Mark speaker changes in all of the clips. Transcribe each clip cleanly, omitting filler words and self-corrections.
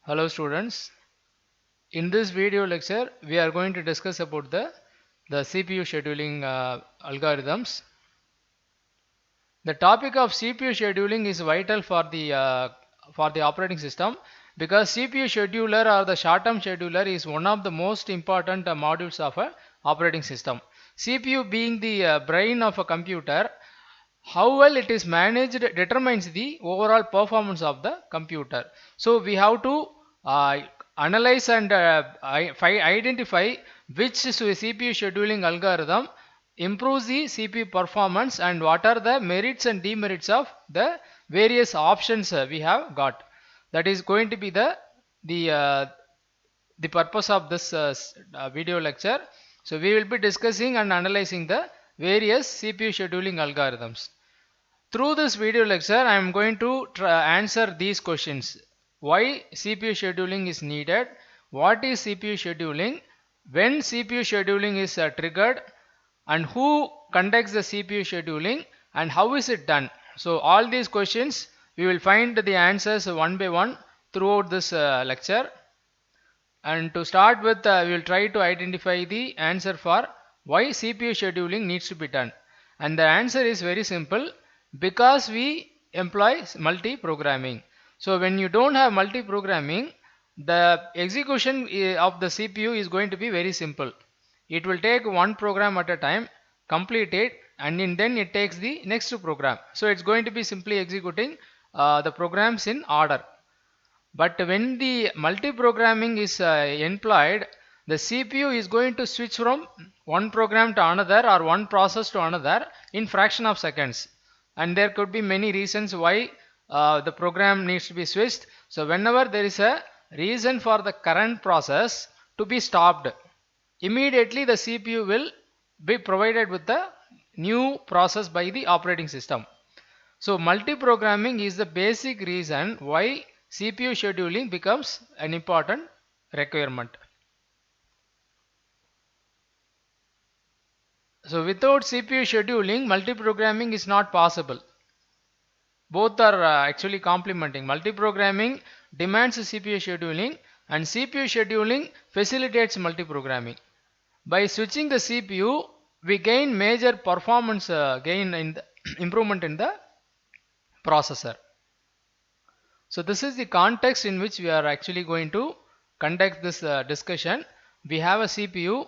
Speaker 1: Hello students, in this video lecture we are going to discuss about the CPU scheduling algorithms. The topic of CPU scheduling is vital for the operating system because CPU scheduler or the short-term scheduler is one of the most important modules of a operating system. CPU being the brain of a computer, how well it is managed determines the overall performance of the computer. So we have to uh, analyze and identify which CPU scheduling algorithm improves the CPU performance and what are the merits and demerits of the various options we have got. That is going to be the uh, the purpose of this video lecture. So we will be discussing and analyzing the various CPU scheduling algorithms. Through this video lecture, I am going to answer these questions. Why CPU scheduling is needed? What is CPU scheduling? When CPU scheduling is triggered? And who conducts the CPU scheduling? And how is it done? So all these questions, we will find the answers one by one throughout this lecture. And to start with, we will try to identify the answer for why CPU scheduling needs to be done. And the answer is very simple, because we employ multi-programming. So when you don't have multi-programming, the execution of the CPU is going to be very simple. It will take one program at a time, complete it, and then it takes the next program. So it's going to be simply executing the programs in order. But when the multi-programming is employed, the CPU is going to switch from one program to another or one process to another in fraction of seconds. And there could be many reasons why the program needs to be switched. So whenever there is a reason for the current process to be stopped, immediately the CPU will be provided with the new process by the operating system. So multi-programming is the basic reason why CPU scheduling becomes an important requirement. So without CPU scheduling, multi-programming is not possible. Both are actually complementing. Multi-programming demands CPU scheduling, and CPU scheduling facilitates multi-programming. By switching the CPU, we gain major performance gain in the improvement in the processor. So this is the context in which we are actually going to conduct this discussion. We have a CPU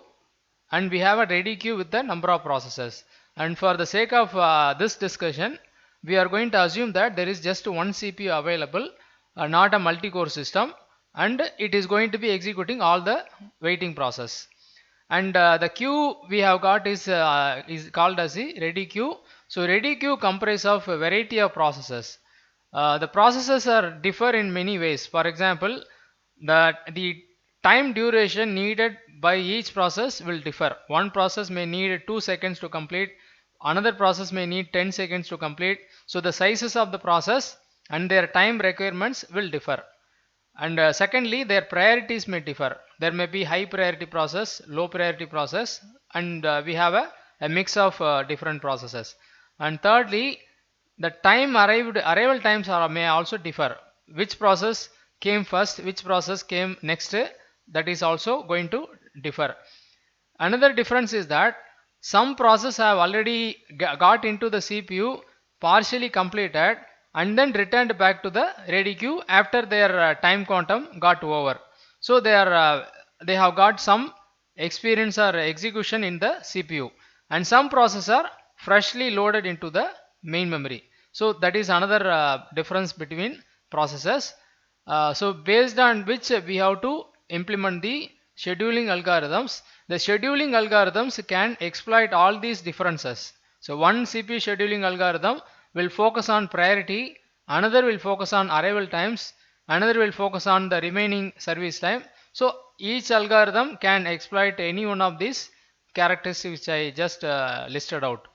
Speaker 1: and we have a ready queue with the number of processors. And for the sake of this discussion, we are going to assume that there is just one CPU available, not a multi-core system, and it is going to be executing all the waiting process. And the queue we have got is called as the ready queue. So ready queue comprises of a variety of processes. The processes are differ in many ways. For example, the time duration needed by each process will differ. One process may need 2 seconds to complete, another process may need 10 seconds to complete. So the sizes of the process and their time requirements will differ. And secondly, their priorities may differ. There may be high priority process, low priority process, and we have a mix of different processes. And thirdly, the arrival times may also differ. Which process came first, which process came next, that is also going to differ. Another difference is that some process have already got into the CPU, partially completed, and then returned back to the ready queue after their time quantum got over. So they have got some experience or execution in the CPU, and some processes are freshly loaded into the main memory. So that is another difference between processes. So based on which we have to implement the scheduling algorithms. The scheduling algorithms can exploit all these differences. So one CPU scheduling algorithm will focus on priority, another will focus on arrival times, another will focus on the remaining service time. So each algorithm can exploit any one of these characteristics which I just listed out.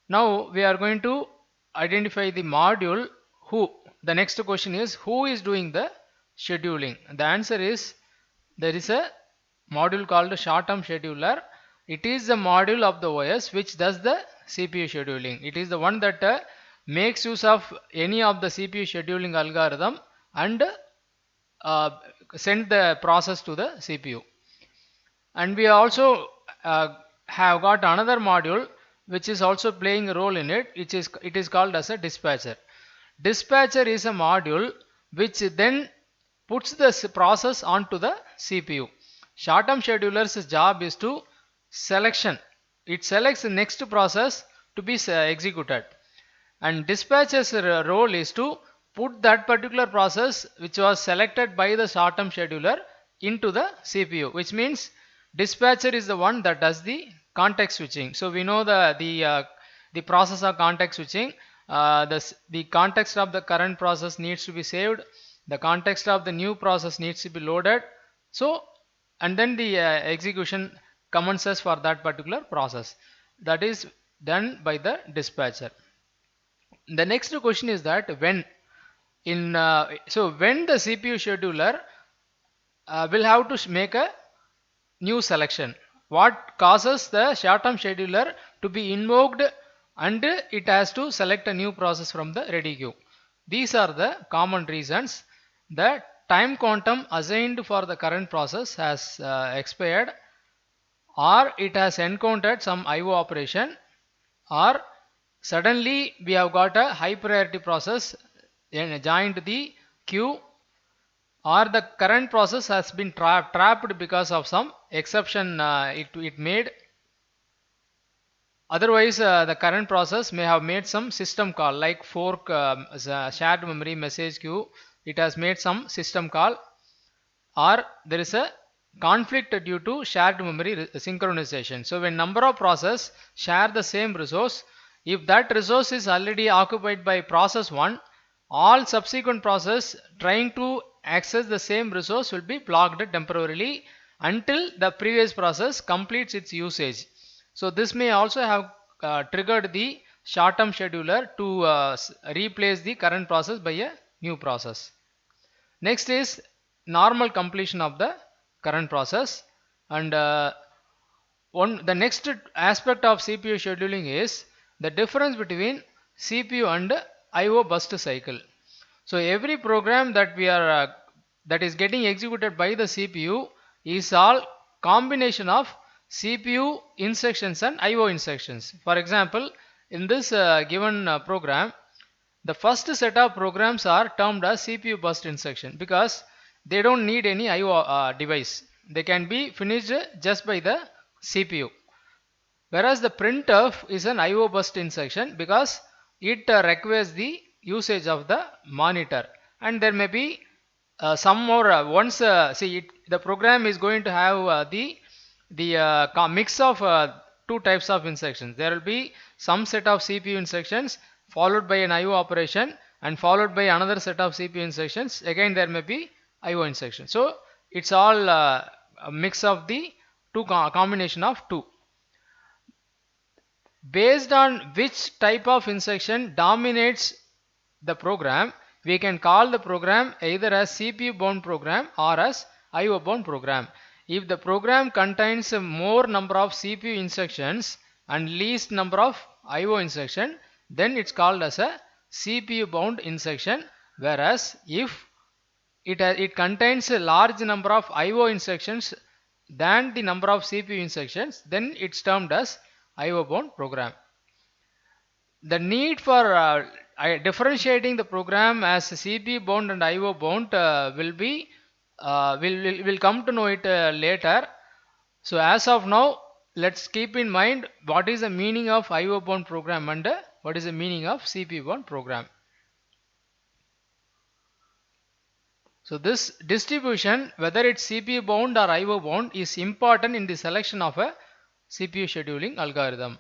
Speaker 1: Now we are going to identify the module who. The next question is, who is doing the scheduling? The answer is, there is a module called short-term scheduler. It is the module of the OS which does the CPU scheduling. It is the one that makes use of any of the CPU scheduling algorithm and uh, send the process to the CPU. And we also have got another module which is also playing a role in it, which is it is called as a dispatcher. Dispatcher is a module which then puts the process onto the CPU. Short-term scheduler's job is to selection. It selects the next process to be executed, and dispatcher's role is to put that particular process which was selected by the short-term scheduler into the CPU, which means dispatcher is the one that does the context switching. So we know the process of context switching. The context of the current process needs to be saved. The context of the new process needs to be loaded. So, and then the execution commences for that particular process. That is done by the dispatcher. The next question is that when when the CPU scheduler will have to make a new selection, what causes the short-term scheduler to be invoked and it has to select a new process from the ready queue. These are the common reasons. The time quantum assigned for the current process has expired, or it has encountered some IO operation, or suddenly we have got a high priority process joined the queue, or the current process has been trapped because of some exception it made. Otherwise, the current process may have made some system call like fork, shared memory message queue. It has made some system call, or there is a conflict due to shared memory synchronization. So when number of processes share the same resource, if that resource is already occupied by process 1, all subsequent process trying to access the same resource will be blocked temporarily until the previous process completes its usage. So this may also have triggered the short-term scheduler to replace the current process by a new process. Next is normal completion of the current process, and the next aspect of CPU scheduling is the difference between CPU and IO burst cycle. So every program that that is getting executed by the CPU is all combination of CPU instructions and IO instructions. For example, in this given program, the first set of programs are termed as CPU burst instruction because they don't need any IO device. They can be finished just by the CPU. Whereas the printf is an IO burst instruction because it requires the usage of the monitor, and there may be some more the program is going to have the mix of two types of instructions. There will be some set of CPU instructions followed by an IO operation and followed by another set of CPU instructions. Again there may be IO instructions. So it's all a mix of the combination of two. Based on which type of instruction dominates the program, we can call the program either as CPU bound program or as IO bound program. If the program contains more number of CPU instructions and least number of IO instruction, then it's called as a CPU bound instruction. Whereas if it contains a large number of IO instructions than the number of CPU instructions, then it's termed as IO bound program. The need for differentiating the program as CPU bound and IO bound will come to know it later. So as of now, let's keep in mind what is the meaning of IO bound program and what is the meaning of CPU bound program. So this distribution, whether it's CPU bound or IO bound, is important in the selection of a CPU scheduling algorithm.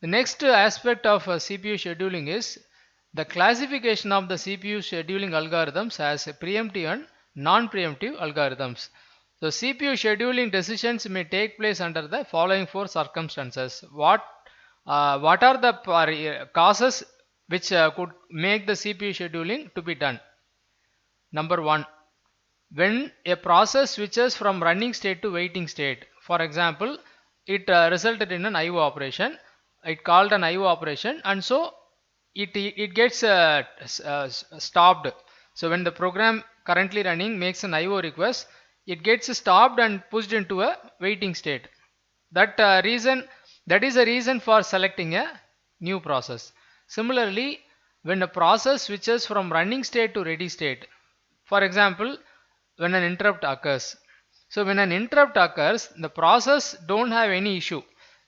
Speaker 1: The next aspect of CPU scheduling is the classification of the CPU scheduling algorithms as preemptive and non-preemptive algorithms. So CPU scheduling decisions may take place under the following four circumstances. What are the causes which could make the CPU scheduling to be done? Number 1, when a process switches from running state to waiting state. For example, it resulted in an IO operation. It called an IO operation, and so it gets stopped. So when the program currently running makes an IO request, it gets stopped and pushed into a waiting state. That that is a reason for selecting a new process. Similarly, when a process switches from running state to ready state, for example, when an interrupt occurs. So when an interrupt occurs, the process don't have any issue.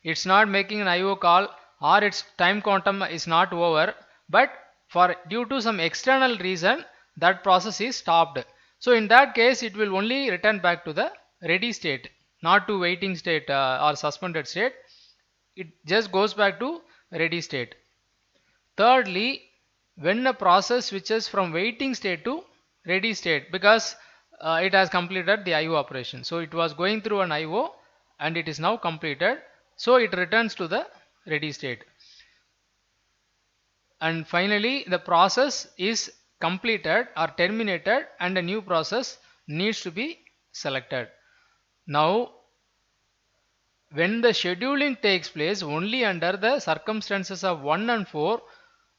Speaker 1: It's not making an IO call or its time quantum is not over, but for due to some external reason that process is stopped. So in that case it will only return back to the ready state, not to waiting state or suspended state. It just goes back to ready state. Thirdly, when a process switches from waiting state to ready state, because it has completed the IO operation. So it was going through an IO and it is now completed. So it returns to the ready state. And finally, the process is completed or terminated and a new process needs to be selected. Now, when the scheduling takes place only under the circumstances of 1 and 4,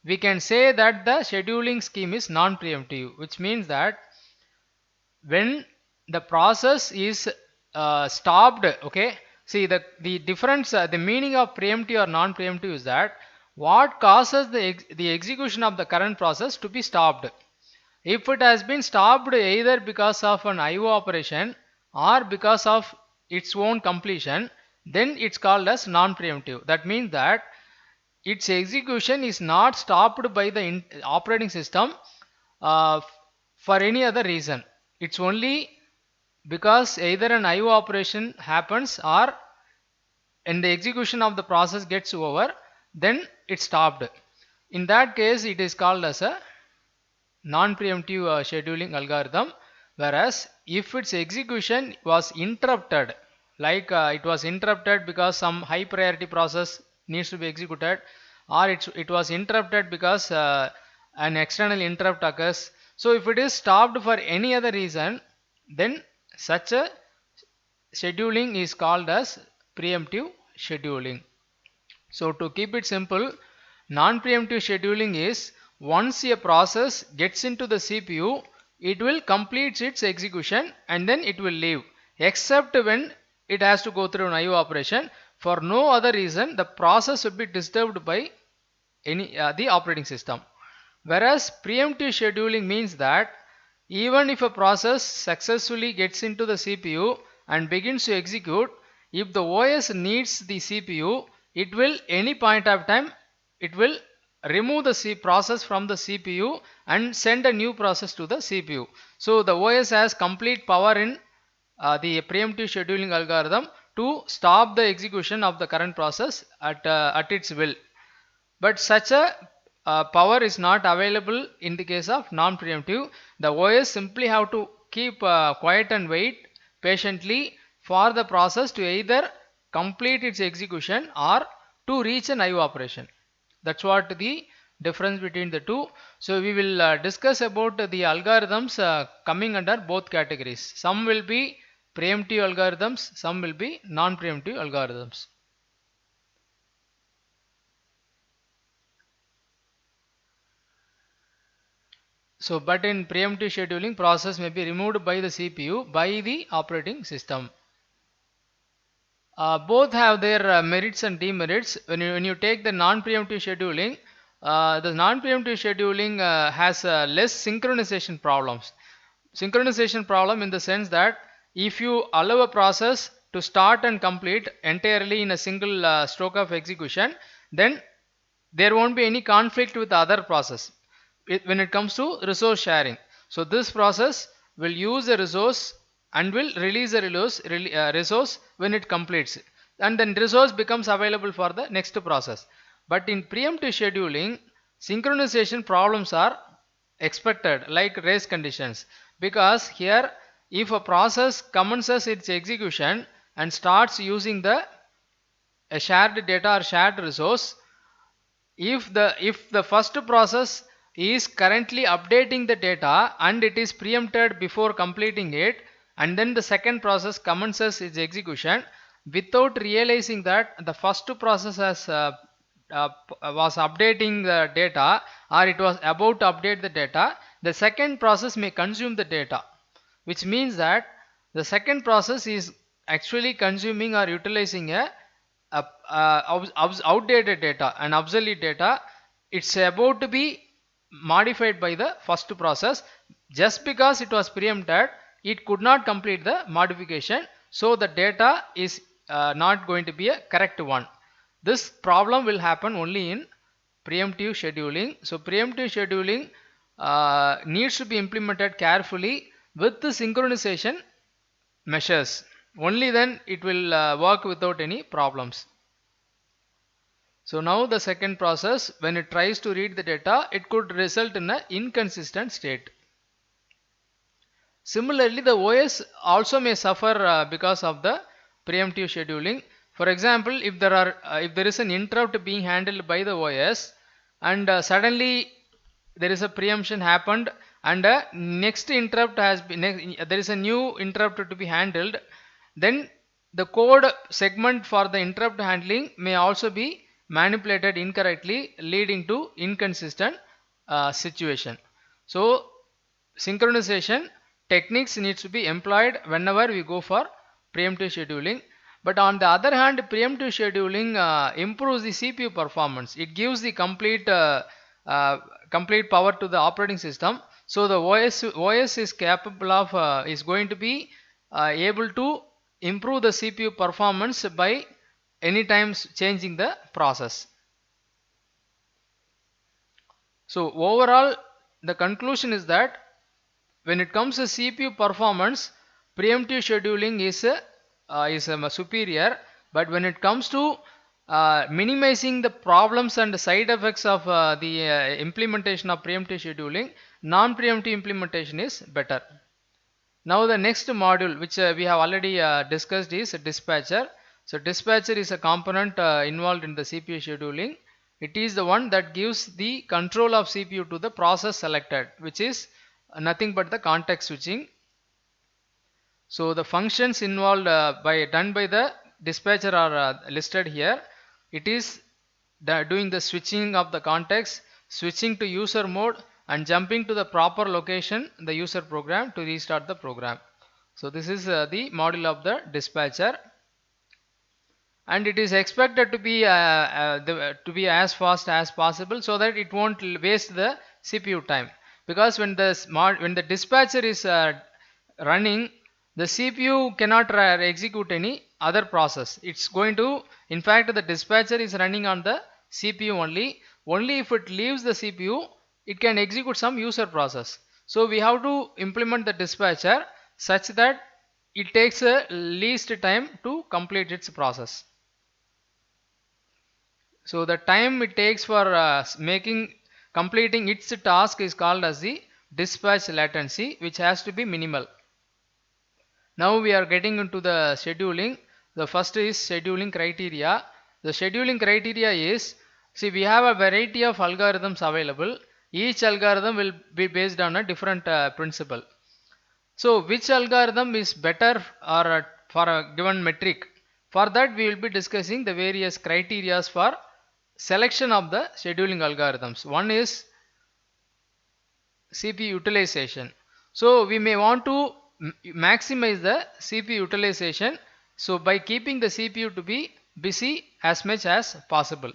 Speaker 1: we can say that the scheduling scheme is non-preemptive, which means that when the process is stopped, okay, see the difference, the meaning of preemptive or non-preemptive is that what causes the execution of the current process to be stopped. If it has been stopped either because of an IO operation or because of its own completion, then it's called as non-preemptive. That means that its execution is not stopped by the operating system for any other reason. It's only because either an IO operation happens or and the execution of the process gets over, then it stopped. In that case, it is called as a non-preemptive scheduling algorithm. Whereas if its execution was interrupted, like it was interrupted because some high priority process needs to be executed, or it was interrupted because an external interrupt occurs. So if it is stopped for any other reason, then such a scheduling is called as preemptive scheduling. So to keep it simple, non-preemptive scheduling is once a process gets into the CPU, it will complete its execution and then it will leave, except when it has to go through an IO operation. For no other reason, the process will be disturbed by the operating system. Whereas preemptive scheduling means that even if a process successfully gets into the CPU and begins to execute, if the OS needs the CPU, it will any point of time it will remove the process from the CPU and send a new process to the CPU. So the OS has complete power in the preemptive scheduling algorithm to stop the execution of the current process at its will. But such a power is not available in the case of non-preemptive. The OS simply have to keep quiet and wait patiently for the process to either complete its execution or to reach an IO operation. That's what the difference between the two. So we will discuss about the algorithms coming under both categories. Some will be preemptive algorithms, some will be non-preemptive algorithms. So, but in preemptive scheduling, process may be removed by the CPU by the operating system. Both have their merits and demerits. When you take the non-preemptive scheduling, the non-preemptive scheduling has less synchronization problems. Synchronization problem in the sense that if you allow a process to start and complete entirely in a single stroke of execution, then there won't be any conflict with the other process when it comes to resource sharing. So this process will use a resource and will release a resource when it completes, and then resource becomes available for the next process. But in preemptive scheduling, synchronization problems are expected, like race conditions, because here if a process commences its execution and starts using a shared data or shared resource, if the first process is currently updating the data and it is preempted before completing it, and then the second process commences its execution without realizing that the first process has was updating the data or it was about to update the data, the second process may consume the data, which means that the second process is actually consuming or utilizing outdated data and obsolete data. It's about to be modified by the first process. Just because it was preempted, it could not complete the modification, so the data is not going to be a correct one. This problem will happen only in preemptive scheduling. So preemptive scheduling needs to be implemented carefully with the synchronization measures. Only then it will work without any problems. So now the second process, when it tries to read the data, it could result in an inconsistent state. Similarly, the OS also may suffer because of the preemptive scheduling. For example, if there is an interrupt being handled by the OS, and suddenly there is a preemption happened, and next interrupt has been there is a new interrupt to be handled, then the code segment for the interrupt handling may also be manipulated incorrectly, leading to inconsistent situation. So synchronization techniques needs to be employed whenever we go for preemptive scheduling. But on the other hand, preemptive scheduling improves the CPU performance. It gives the complete power to the operating system. So the OS is capable of is going to be able to improve the CPU performance by any times changing the process. So overall, the conclusion is that when it comes to CPU performance, preemptive scheduling is superior. But when it comes to minimizing the problems and side effects of the implementation of preemptive scheduling, non-preemptive implementation is better. Now the next module, which we have already discussed, is dispatcher. So dispatcher is a component involved in the CPU scheduling. It is the one that gives the control of CPU to the process selected, which is nothing but the context switching. So the functions involved done by the dispatcher are listed here. It is doing the switching of the context, switching to user mode, and jumping to the proper location in the user program to restart the program. So this is the module of the dispatcher, and it is expected to be as fast as possible, so that it won't waste the CPU time. Because when the dispatcher is running, the CPU cannot execute any other process. It's going to, in fact, the dispatcher is running on the CPU only. Only if it leaves the CPU, it can execute some user process. So we have to implement the dispatcher such that it takes least time to complete its process. So the time it takes for completing its task is called as the dispatch latency, which has to be minimal. Now we are getting into the scheduling. The first is scheduling criteria. The scheduling criteria is, see, we have a variety of algorithms available. Each algorithm will be based on a different principle. So which algorithm is better or for a given metric? For that we will be discussing the various criteria for selection of the scheduling algorithms. One is CPU utilization. So we may want to maximize the CPU utilization, so by keeping the CPU to be busy as much as possible.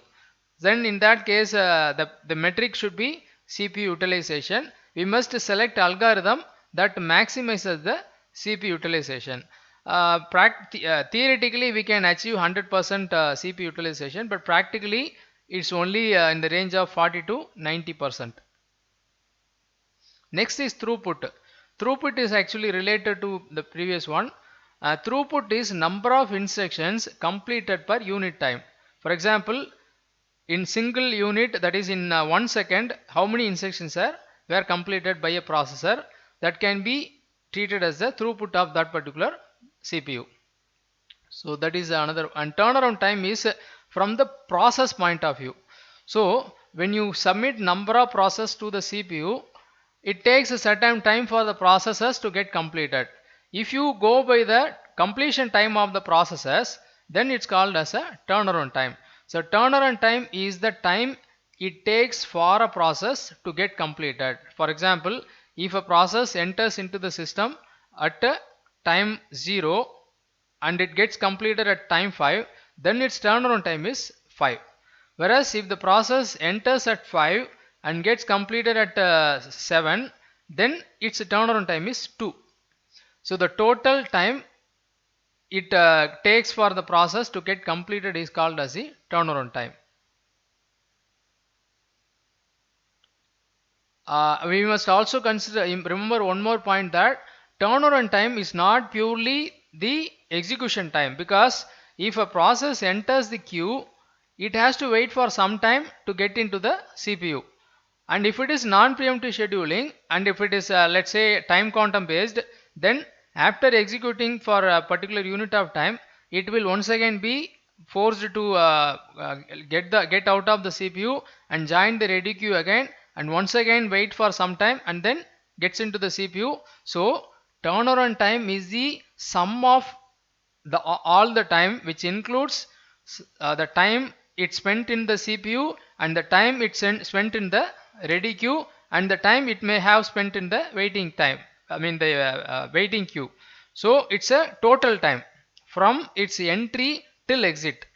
Speaker 1: Then in that case the metric should be CPU utilization. We must select algorithm that maximizes the CPU utilization. Theoretically we can achieve 100% CPU utilization, but practically it's only in the range of 40 to 90%. Next is throughput. Throughput is actually related to the previous one. Throughput is number of instructions completed per unit time. For example, in single unit, that is in 1 second, how many instructions were completed by a processor, that can be treated as the throughput of that particular CPU. So that is another. And turnaround time is from the process point of view. So when you submit number of processes to the CPU, it takes a certain time for the processes to get completed. If you go by the completion time of the processes, then it's called as a turnaround time. So turnaround time is the time it takes for a process to get completed. For example, if a process enters into the system at time 0 and it gets completed at time 5, then its turnaround time is 5. Whereas if the process enters at 5 and gets completed at 7, then its turnaround time is 2. So the total time it takes for the process to get completed is called as the turnaround time. We must also consider, remember one more point, that turnaround time is not purely the execution time, because if a process enters the queue, it has to wait for some time to get into the CPU. And if it is non-preemptive scheduling, and if it is let's say time quantum based, then after executing for a particular unit of time, it will once again be forced to get out of the CPU and join the ready queue again, and once again wait for some time and then gets into the CPU. So turnaround time is the sum of all the time, which includes the time it spent in the CPU and the time it spent in the ready queue and the time it may have spent in the waiting time, the waiting queue. So it's a total time from its entry till exit.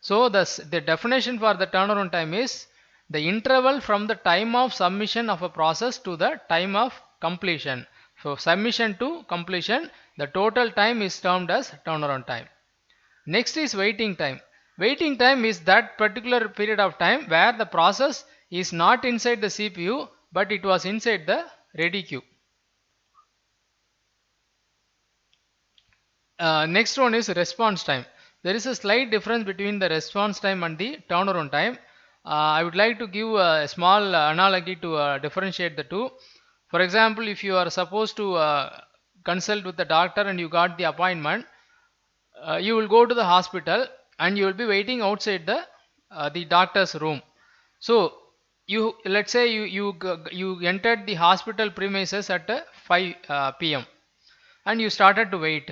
Speaker 1: So the definition for the turnaround time is the interval from the time of submission of a process to the time of completion. So submission to completion, the total time is termed as turnaround time. Next is waiting time. Waiting time is that particular period of time where the process is not inside the CPU but it was inside the ready queue. Next one is response time. There is a slight difference between the response time and the turnaround time. I would like to give a small analogy to differentiate the two. For example, if you are supposed to consult with the doctor and you got the appointment, you will go to the hospital and you will be waiting outside the doctor's room. So you, let's say you entered the hospital premises at 5 p.m. and you started to wait.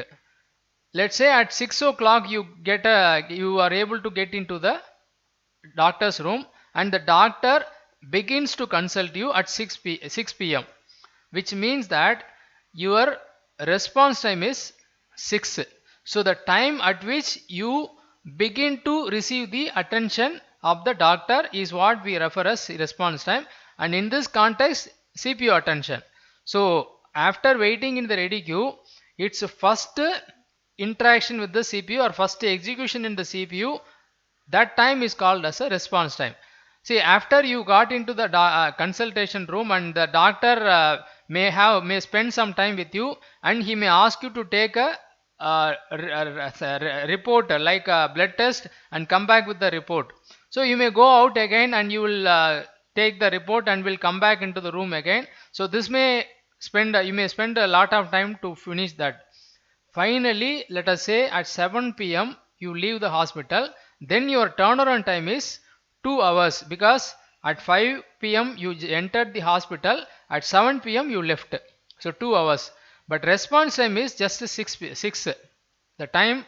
Speaker 1: Let's say at 6 o'clock you are able to get into the doctor's room and the doctor begins to consult you at 6 p.m., which means that your response time is 6. So the time at which you begin to receive the attention of the doctor is what we refer as response time, and in this context CPU attention. So after waiting in the ready queue, its first interaction with the CPU or first execution in the CPU, that time is called as a response time. See, after you got into the consultation room and the doctor may spend some time with you and he may ask you to take a report like a blood test and come back with the report. So you may go out again and you will take the report and will come back into the room again. So this may spend you may spend a lot of time to finish that. Finally, let us say at 7 p.m. you leave the hospital, then your turnaround time is 2 hours, because at 5 p.m. you entered the hospital, at 7 p.m. you left. So 2 hours. But response time is just 6. The time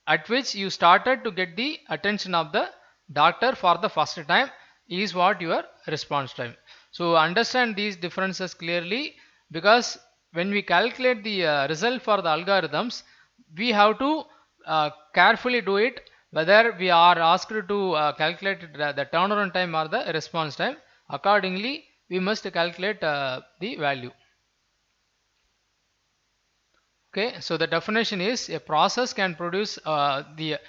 Speaker 1: at which you started to get the attention of the doctor for the first time is what your response time. So understand these differences clearly, because when we calculate the result for the algorithms, we have to carefully do it whether we are asked to calculate the turnaround time or the response time. Accordingly, we must calculate the value. Okay, so the definition is a process can produce the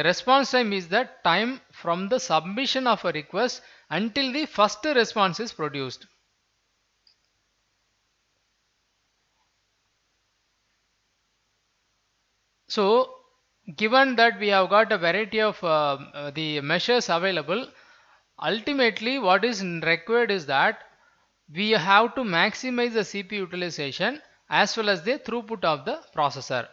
Speaker 1: response time is the time from the submission of a request until the first response is produced. So given that we have got a variety of the measures available, ultimately what is required is that we have to maximize the CPU utilization as well as the throughput of the processor,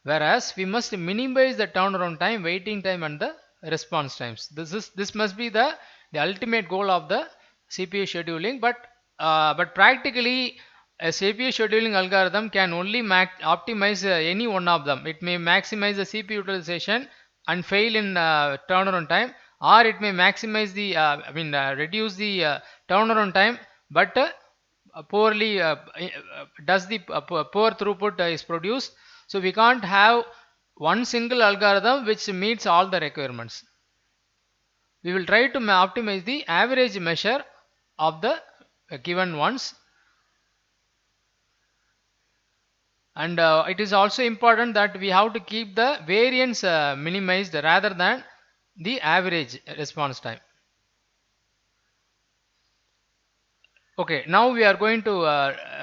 Speaker 1: whereas we must minimize the turnaround time, waiting time and the response times. This must be the ultimate goal of the CPU scheduling, but practically a CPU scheduling algorithm can only optimize any one of them. It may maximize the CPU utilization and fail in turnaround time, or it may maximize the reduce the turnaround time, but poorly does the poor throughput is produced. So we can't have one single algorithm which meets all the requirements. We will try to optimize the average measure of the given ones. And it is also important that we have to keep the variance minimized rather than the average response time. Okay, now we are going to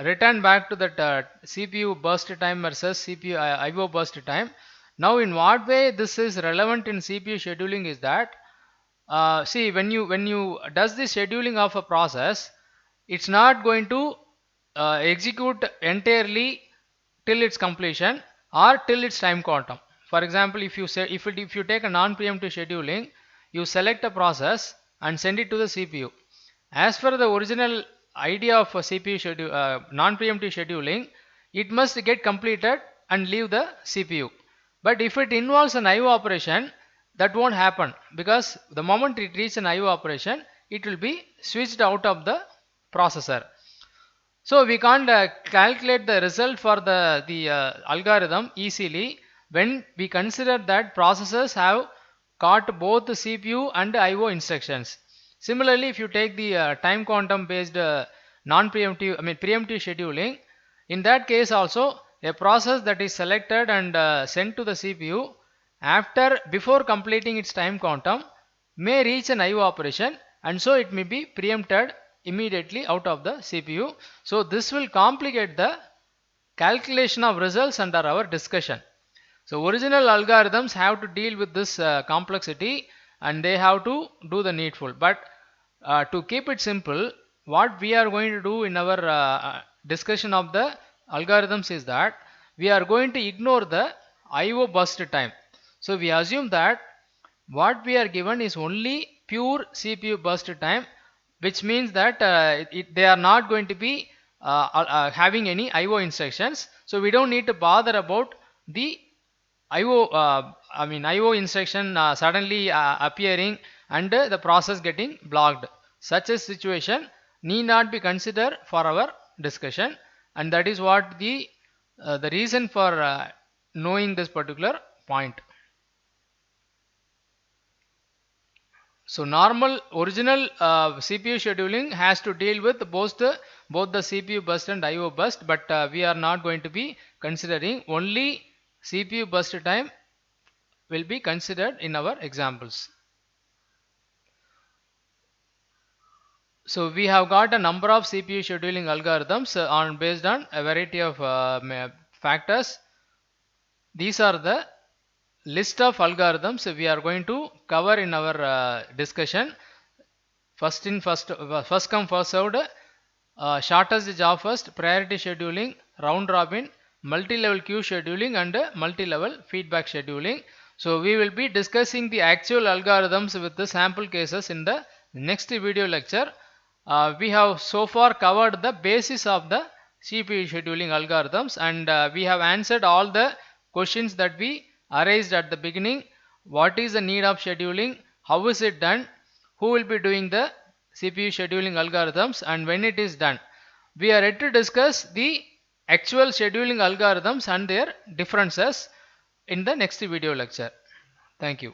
Speaker 1: return back to that CPU burst time versus CPU IO burst time. Now in what way this is relevant in CPU scheduling is that, see, when you does the scheduling of a process, it's not going to execute entirely till its completion or till its time quantum. For example, if you say if you take a non-preemptive scheduling, you select a process and send it to the CPU. As per the original idea of a CPU schedule, non-preemptive scheduling, it must get completed and leave the CPU. But if it involves an IO operation, that won't happen, because the moment it reaches an IO operation, it will be switched out of the processor. So we can't calculate the result for the algorithm easily when we consider that processors have caught both the CPU and IO instructions. Similarly, if you take the time quantum based non-preemptive, preemptive scheduling, in that case also a process that is selected and sent to the CPU before completing its time quantum may reach an IO operation, and so it may be preempted immediately out of the CPU. So this will complicate the calculation of results under our discussion. So original algorithms have to deal with this complexity, and they have to do the needful. But to keep it simple, what we are going to do in our discussion of the algorithms is that we are going to ignore the IO burst time. So we assume that what we are given is only pure CPU burst time, which means that they are not going to be having any IO instructions. So we don't need to bother about the IO instruction suddenly appearing and the process getting blocked. Such a situation need not be considered for our discussion, and that is what the reason for knowing this particular point. So normal original CPU scheduling has to deal with both the CPU burst and IO burst, but we are not going to be considering. Only CPU burst time will be considered in our examples. So we have got a number of CPU scheduling algorithms based on a variety of factors. These are the list of algorithms we are going to cover in our discussion. First come first served, shortest job first, priority scheduling, round robin, multi-level queue scheduling, and multi-level feedback scheduling. So we will be discussing the actual algorithms with the sample cases in the next video lecture. We have so far covered the basis of the CPU scheduling algorithms, and we have answered all the questions that we raised at the beginning. What is the need of scheduling? How is it done? Who will be doing the CPU scheduling algorithms, and when it is done? We are yet to discuss the actual scheduling algorithms and their differences in the next video lecture. Thank you.